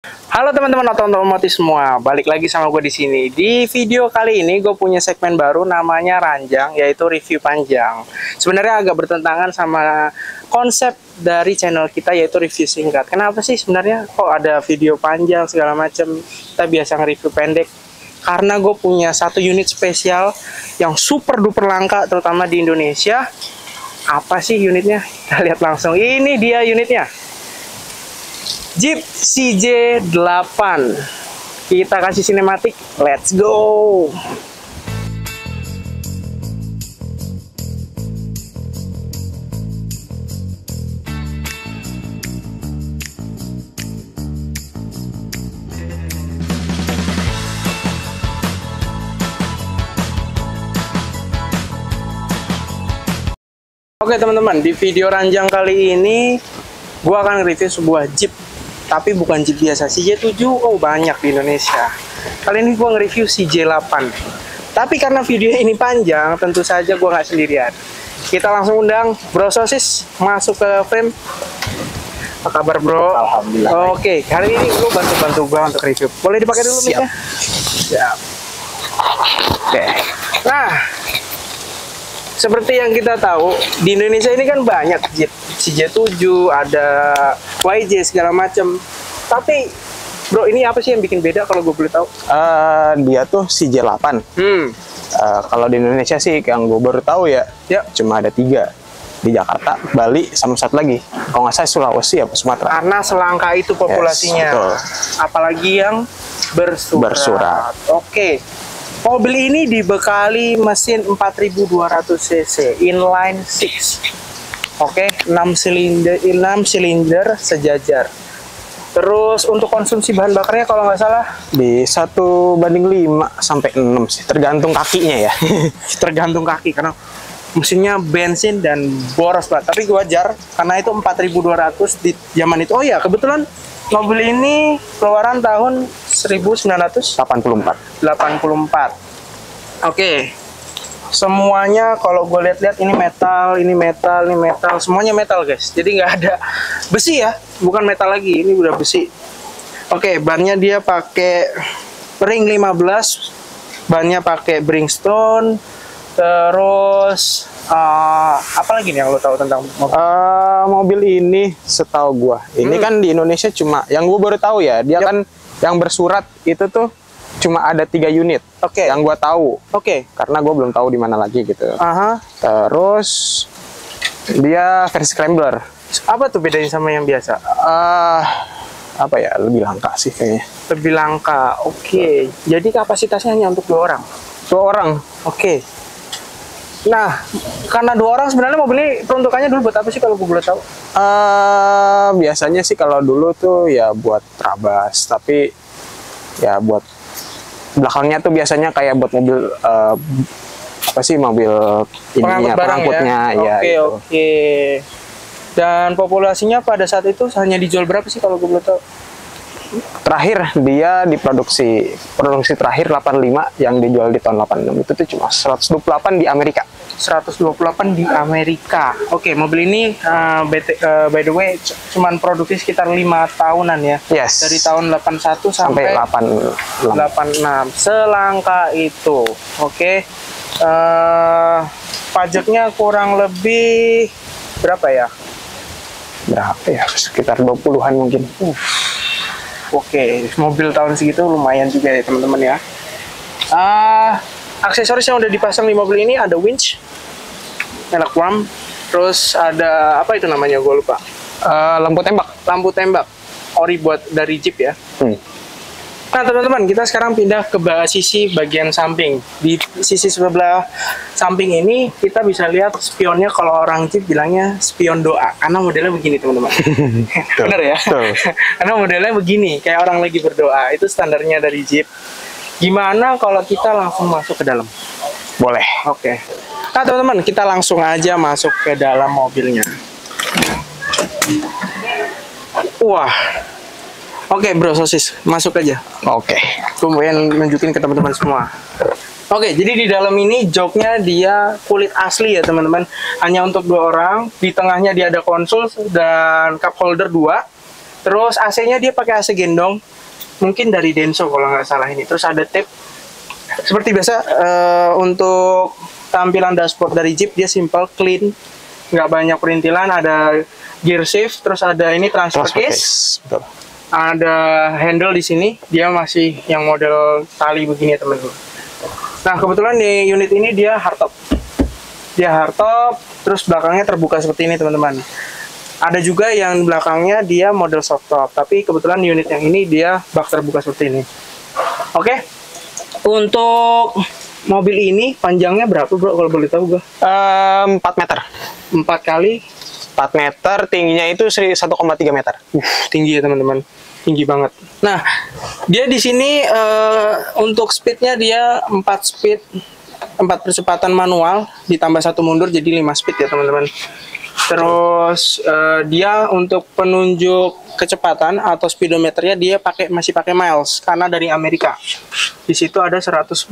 Halo teman-teman otomotif semua, balik lagi sama gue di sini. Di video kali ini gue punya segmen baru namanya Ranjang, yaitu review panjang. Sebenarnya agak bertentangan sama konsep dari channel kita, yaitu review singkat. Kenapa sih sebenarnya kok ada video panjang segala macam? Kita biasa nge-review pendek. Karena gue punya satu unit spesial yang super duper langka, terutama di Indonesia. Apa sih unitnya? Kita lihat langsung. Ini dia unitnya. Jeep CJ8. Kita kasih sinematik, let's go. Oke teman-teman, di video ranjang kali ini gua akan review sebuah Jeep. Tapi bukan Jeep biasa, CJ7 banyak di Indonesia. Kali ini gue nge-review CJ8. Tapi karena video ini panjang, tentu saja gue nggak sendirian. Kita langsung undang Bro Sosis masuk ke frame. Apa kabar bro? Alhamdulillah. Oke, hari ini lu bantu-bantu gue untuk review. Boleh dipakai dulu mic-nya? Siap. Oke. Nah, seperti yang kita tahu, di Indonesia ini kan banyak Jeep. CJ7, ada YJ segala macam. Tapi bro, ini apa sih yang bikin beda kalau gue boleh tahu? Dia tuh CJ8. Kalau di Indonesia sih yang gue baru tahu ya, cuma ada 3 di Jakarta, Bali, sama satu lagi. Kalau nggak salah Sulawesi atau Sumatera. Karena selangka itu populasinya. Yes, betul. Apalagi yang bersurat. Oke. Mobil ini dibekali mesin 4200 cc inline 6. Oke, 6 silinder sejajar. Terus untuk konsumsi bahan bakarnya kalau nggak salah Di 1:5 sampai 6 sih, tergantung kakinya ya. tergantung kaki karena mesinnya bensin dan boros banget. Tapi wajar karena itu 4200 di zaman itu. Oh ya, kebetulan mobil ini keluaran tahun 1984. Oke. Semuanya kalau gue lihat-lihat ini metal, semuanya metal guys. Jadi nggak ada besi ya, bukan metal lagi, ini udah besi. Oke, bannya dia pakai ring 15, bannya pakai Bridgestone. Terus apa lagi nih yang lo tahu tentang mobil? Mobil ini setahu gua, ini kan di Indonesia cuma, yang gua baru tahu ya, dia kan yang bersurat itu tuh cuma ada 3 unit. Oke. Yang gua tahu. Oke. Karena gua belum tahu di mana lagi gitu. Terus dia versi scrambler. Apa tuh bedanya sama yang biasa? Apa ya, lebih langka sih kayaknya. Lebih langka. Oke. Jadi kapasitasnya hanya untuk 2 orang. 2 orang. Oke. Nah, karena 2 orang sebenarnya mobil ini peruntukannya dulu buat apa sih kalau gue boleh tahu? Biasanya sih kalau dulu tuh ya buat trabas, tapi ya buat belakangnya tuh biasanya kayak buat mobil apa sih, mobil ininya, pengangkutnya ya. Oke. Dan populasinya pada saat itu hanya dijual berapa sih kalau gue boleh tahu? Terakhir dia diproduksi terakhir 85, yang dijual di tahun 86 itu tuh cuma 128 di Amerika. 128 di Amerika. Oke, mobil ini by the way cuman produksi sekitar 5 tahunan ya. Yes. Dari tahun 81 sampai 86. Selangka itu. Oke. Pajaknya kurang lebih berapa ya? Sekitar 20-an mungkin. Oke, mobil tahun segitu lumayan juga ya teman-teman ya. Aksesoris yang udah dipasang di mobil ini ada winch, velg lamp, terus ada apa itu namanya, gue lupa. Lampu tembak ori buat dari Jeep ya. Nah teman-teman, kita sekarang pindah ke sisi bagian samping. Di sisi sebelah samping ini kita bisa lihat spionnya, kalau orang Jeep bilangnya spion doa, karena modelnya begini teman-teman. Bener ya? Karena modelnya begini, kayak orang lagi berdoa. Itu standarnya dari Jeep. Gimana kalau kita langsung masuk ke dalam? Boleh. Oke. Nah teman-teman, kita langsung aja masuk ke dalam mobilnya. Wah. Oke bro Sosis, masuk aja. Oke. Gue pengen nunjukin ke teman-teman semua. Oke, jadi di dalam ini joknya dia kulit asli ya teman-teman. Hanya untuk 2 orang. Di tengahnya dia ada konsol dan cup holder 2. Terus AC-nya dia pakai AC gendong, mungkin dari Denso kalau nggak salah ini. Terus ada tape. Seperti biasa untuk tampilan dashboard dari Jeep dia simple, clean, nggak banyak perintilan. Ada gear shift, terus ada ini transfer case. Betul. Ada handle di sini, dia masih yang model tali begini ya teman-teman. Nah kebetulan di unit ini dia hardtop. Dia hardtop, terus belakangnya terbuka seperti ini teman-teman. Ada juga yang belakangnya dia model softtop, tapi kebetulan unit yang ini dia bak terbuka seperti ini. Oke, untuk mobil ini panjangnya berapa bro kalau boleh tahu gua? 4 meter. 4 kali 4 meter, tingginya itu 1,3 meter. Tinggi ya teman-teman, tinggi banget. Nah, dia di sini untuk speednya dia 4 speed, 4 percepatan manual ditambah 1 mundur jadi 5 speed ya teman-teman. Terus dia untuk penunjuk kecepatan atau speedometernya dia masih pakai miles karena dari Amerika. Di situ ada 140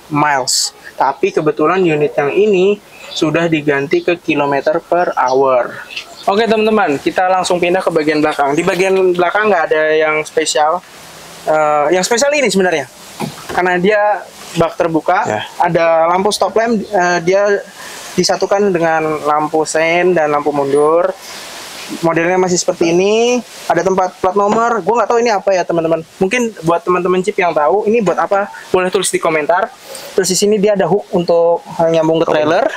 miles. Tapi kebetulan unit yang ini sudah diganti ke kilometer per hour. Oke teman-teman, kita langsung pindah ke bagian belakang. Di bagian belakang nggak ada yang spesial. Yang spesial ini sebenarnya, karena dia bak terbuka, ada lampu stop lamp, dia disatukan dengan lampu sein dan lampu mundur. Modelnya masih seperti ini. Ada tempat plat nomor. Gue nggak tahu ini apa ya teman-teman. Mungkin buat teman-teman Jeep yang tahu ini buat apa, boleh tulis di komentar. Terus di sini dia ada hook untuk nyambung ke trailer.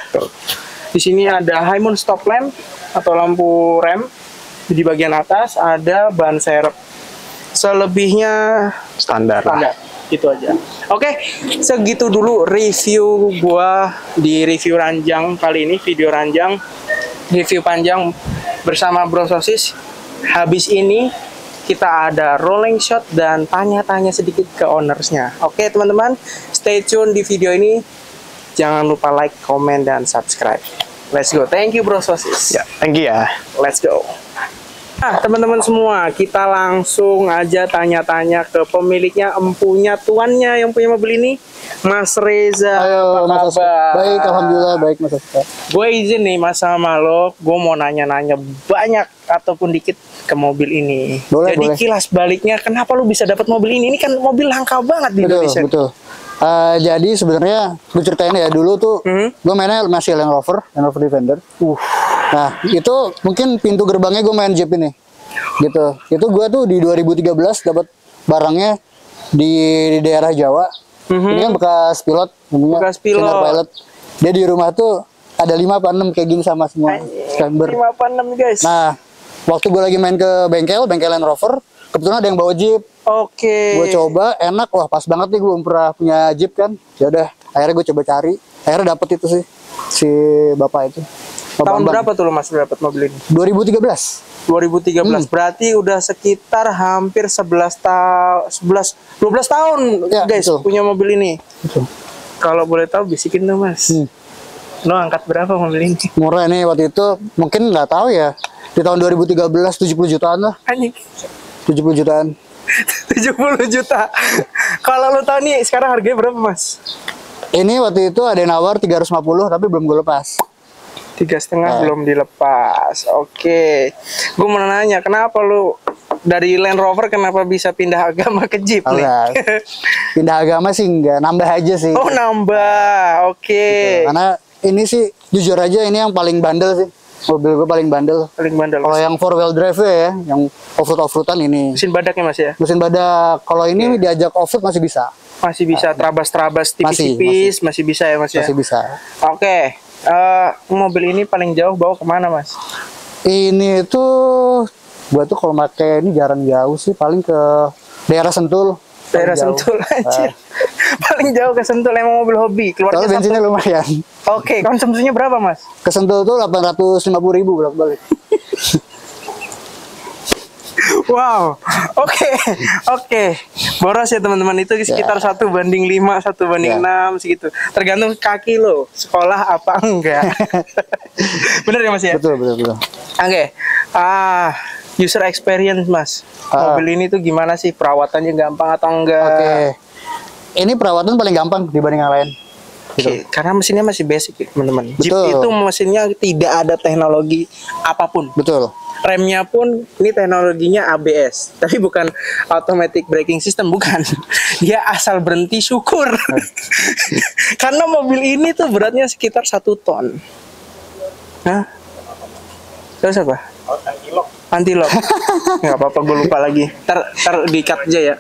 Di sini ada high moon stop lamp atau lampu rem. Di bagian atas ada ban serep. Selebihnya Standar. Gitu aja. Oke, segitu dulu review gua di review Ranjang kali ini, video Ranjang, review panjang bersama Bro Sosis. Habis ini kita ada rolling shot dan tanya-tanya sedikit ke ownersnya. Oke teman-teman, stay tune di video ini. Jangan lupa like, comment, dan subscribe. Let's go. Thank you Bro Sosis. Ya, thank you ya. Let's go. Nah teman-teman semua, kita langsung aja tanya-tanya ke pemiliknya, empunya, tuannya yang punya mobil ini, Mas Reza. Ayo, apa Mas Aska. kabar? Baik, alhamdulillah baik Mas Aska. Gue izin nih Mas sama lo, gue mau nanya-nanya banyak ataupun dikit ke mobil ini. Boleh, Jadi boleh. kilas baliknya, kenapa lo bisa dapat mobil ini? Ini kan mobil langka banget di Indonesia. Betul. Jadi sebenarnya gue ceritain ya, dulu tuh gue mainnya masih Land Rover Defender. Nah itu mungkin pintu gerbangnya gue main Jeep ini, gitu. Itu gue tuh di 2013 dapat barangnya di daerah Jawa. Ini kan bekas pilot, namanya Bekas pilot. Sinar Pilot. Dia di rumah tuh ada 5 apa 6 kayak gini sama semua scramber. 5 apa 6 guys. Nah waktu gue lagi main ke bengkel Land Rover, kebetulan ada yang bawa Jeep. Oke. Gue coba, enak, wah pas banget nih, gue belum pernah punya Jeep kan. Ya udah, akhirnya gue coba cari, akhirnya dapet itu sih si bapak itu. Bapak Tahun Bambang. berapa tuh lo Mas dapat mobil ini? 2013. 2013. Berarti udah sekitar hampir 12 tahun Ya, guys betul. punya mobil ini. Betul. Kalau boleh tahu bisikin dong Mas. Lo angkat berapa mobil ini? Murah nih waktu itu, mungkin nggak tahu ya. Di tahun 2013 70 jutaan lah, Anjing. 70 jutaan. 70 juta. Kalau lo tahu nih sekarang harganya berapa Mas? Ini waktu itu ada yang nawar 350 tapi belum gue lepas. 3,5 belum dilepas. Oke. Gue mau nanya kenapa lu dari Land Rover kenapa bisa pindah agama ke Jeep nih? Enggak. Pindah agama sih enggak, nambah aja sih. Oh nambah. Oke. Karena ini sih jujur aja ini yang paling bandel sih. Mobil gue paling bandel. Paling bandel. Kalau yang 4 wheel drive ya, yang off-road-off-roadan ini. Mesin badaknya Mas ya? Mesin badak. Kalau ini diajak off-road masih bisa. Masih bisa terabas-terabas tipis-tipis, masih bisa ya Mas ya? Masih bisa. Oke. Mobil ini paling jauh bawa kemana Mas? Ini tuh gua tuh kalau pakai ini jarang jauh sih, paling ke daerah Sentul. Daerah Paling jauh. Sentul anjir. Paling jauh ke Sentul emang mobil hobi. Soalnya Keluarga bensinnya satu. lumayan. Oke, konsumsinya berapa Mas? Ke Sentul tuh 850.000 bolak-balik. Wow, oke, boros ya teman-teman, itu sekitar 1:5, 1:6 segitu. Tergantung kaki lo, sekolah apa enggak. Bener ya Mas ya? Betul. Oke, user experience Mas, mobil ini tuh gimana sih, perawatannya gampang atau enggak? Oke. Ini perawatan paling gampang dibanding yang lain. Oke, karena mesinnya masih basic ya, teman-teman. Jeep Betul. itu mesinnya tidak ada teknologi apapun. Betul. Remnya pun ini teknologinya ABS, tapi bukan automatic braking system, bukan. Dia asal berhenti syukur. Karena mobil ini tuh beratnya sekitar 1 ton. Hah? Terus apa? Anti-lock. Nggak apa-apa, gue lupa lagi. Ntar di-cut aja ya.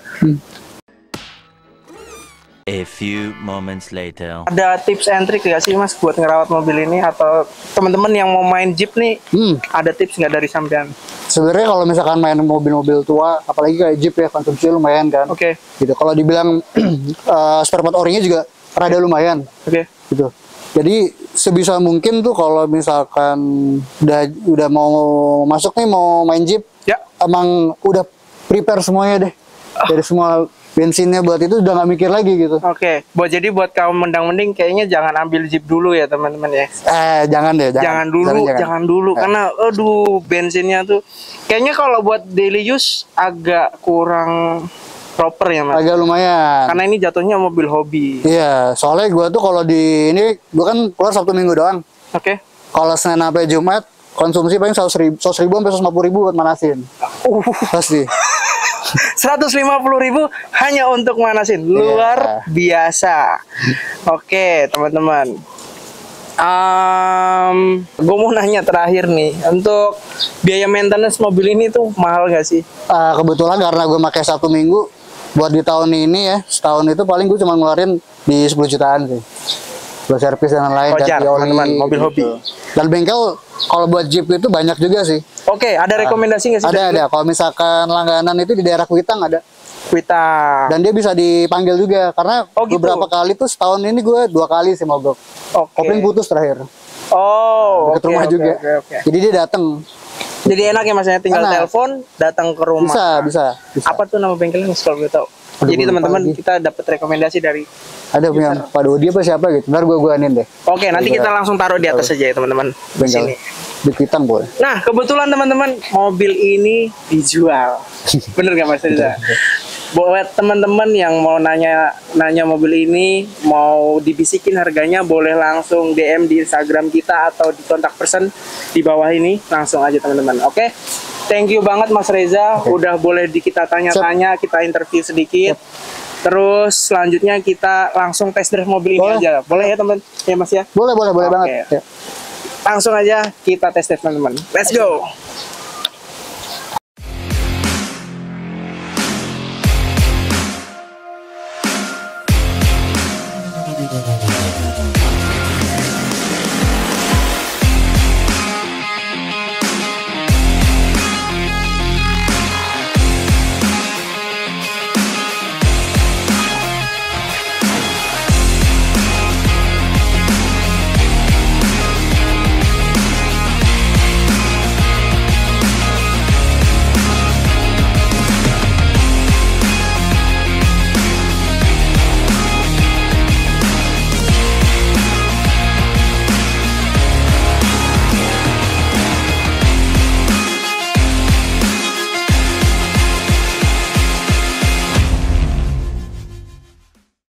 A few moments later. Ada tips and trick nggak sih mas buat ngerawat mobil ini, atau teman-teman yang mau main Jeep nih, ada tips nggak dari sampean? Sebenarnya kalau misalkan main mobil-mobil tua, apalagi kayak Jeep ya, konsumsi lumayan kan. Oke. Gitu. Kalau dibilang spare part orinya juga rada lumayan. Oke. Gitu. Jadi sebisa mungkin tuh kalau misalkan udah mau masuk nih, mau main Jeep, Ya. emang udah prepare semuanya deh. Dari semua bensinnya buat itu udah nggak mikir lagi gitu. Oke. Jadi buat kaum mendang-mending kayaknya jangan ambil Jeep dulu ya teman-teman ya. Jangan deh, Jangan dulu karena aduh bensinnya tuh kayaknya kalau buat daily use agak kurang proper ya mas. Agak lumayan. Karena ini jatuhnya mobil hobi. Iya, soalnya gua tuh kalau di ini gua kan keluar Sabtu Minggu doang. Oke. Kalau Senin sampai Jumat konsumsi paling 100.000 sampai 150.000 buat manasin. Pasti. 150.000 hanya untuk manasin, luar biasa. Oke teman-teman, gue mau nanya terakhir nih, untuk biaya maintenance mobil ini tuh mahal gak sih? Kebetulan karena gue pakai Sabtu Minggu buat di tahun ini ya, setahun itu paling gue cuma ngeluarin di 10 jutaan sih. Buat servis dan lain-lain, Wajar, ganti oli, teman-teman, mobil gitu. hobi. Dan bengkel kalau buat Jeep itu banyak juga sih. Oke, ada rekomendasi nggak sih? Ada. Kalau misalkan langganan itu di daerah Kuitang ada. Kuitang. Dan dia bisa dipanggil juga karena Gitu. beberapa kali tuh setahun ini gue 2 kali sih mogok. Oke. Kopling putus terakhir. Oh, Deket rumah juga. Oke. Jadi dia datang. Jadi enak ya mas, tinggal Enak. telepon, datang ke rumah. Bisa. Apa tuh nama bengkelnya mas kalau boleh tahu? Aduh, Jadi lupa teman-teman lagi. kita dapat rekomendasi dari. Ada punya Pak Dodi apa siapa gitu. Ntar gue anin deh. Oke, nanti kita langsung taruh di atas aja ya teman-teman. Di Bengkel. sini. Di Kuitang boleh. Nah, kebetulan teman-teman mobil ini dijual. Bener gak Mas Riza? Buat teman-teman yang mau nanya mobil ini, mau dibisikin harganya, boleh langsung DM di Instagram kita atau di kontak person di bawah ini, langsung aja teman-teman. Oke? Thank you banget Mas Reza, udah boleh kita tanya-tanya, kita interview sedikit. Terus selanjutnya kita langsung test drive mobil ini Boleh. aja. Boleh ya teman? Ya Mas ya? Boleh Oke. banget. Ya. Langsung aja kita tes drive teman-teman. Let's go.